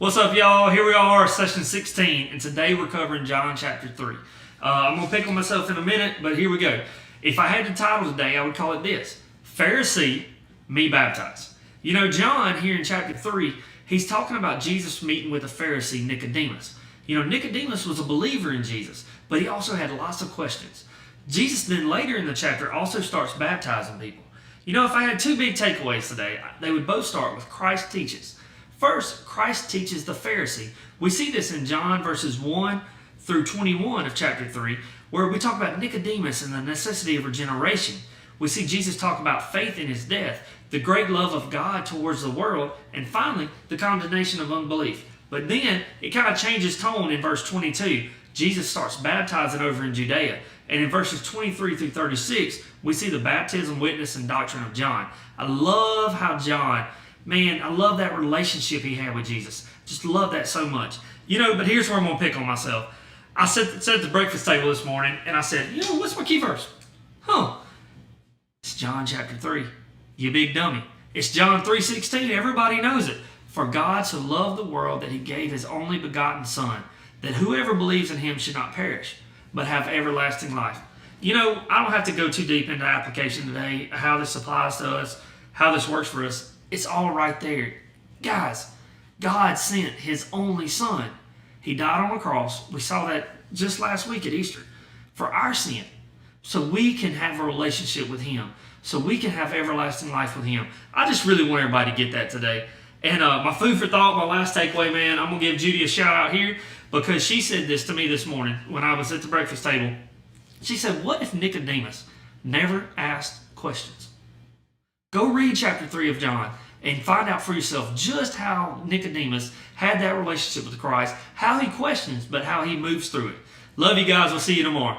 What's up, y'all? Here we are, session 16, and today we're covering John chapter 3. I'm going to pick on myself in a minute, but here we go. If I had the title today, I would call it this: Pharisee, Me Baptize. You know, John here in chapter 3, he's talking about Jesus meeting with a Pharisee, Nicodemus. You know, Nicodemus was a believer in Jesus, but he also had lots of questions. Jesus then later in the chapter also starts baptizing people. You know, if I had two big takeaways today, they would both start with Christ teaches. First, Christ teaches the Pharisee. We see this in John verses 1 through 21 of chapter 3, where we talk about Nicodemus and the necessity of regeneration. We see Jesus talk about faith in his death, the great love of God towards the world, and finally, the condemnation of unbelief. But then, it kind of changes tone in verse 22. Jesus starts baptizing over in Judea. And in verses 23 through 36, we see the baptism, witness, and doctrine of John. I love how John, man, I love that relationship he had with Jesus. Just love that so much. You know, but here's where I'm going to pick on myself. I sat at the breakfast table this morning, and I said, you know, what's my key verse? It's John chapter 3. You big dummy. It's John 3:16. Everybody knows it. For God so loved the world that he gave his only begotten Son, that whoever believes in him should not perish, but have everlasting life. You know, I don't have to go too deep into application today, how this applies to us, how this works for us. It's all right there. Guys, God sent his only Son. He died on a cross. We saw that just last week at Easter. For our sin. So we can have a relationship with him. So we can have everlasting life with him. I just really want everybody to get that today. And my food for thought, my last takeaway, man, I'm going to give Judy a shout out here because she said this to me this morning when I was at the breakfast table. She said, what if Nicodemus never asked questions? Go read chapter 3 of John and find out for yourself just how Nicodemus had that relationship with Christ, how he questions, but how he moves through it. Love you guys. We'll see you tomorrow.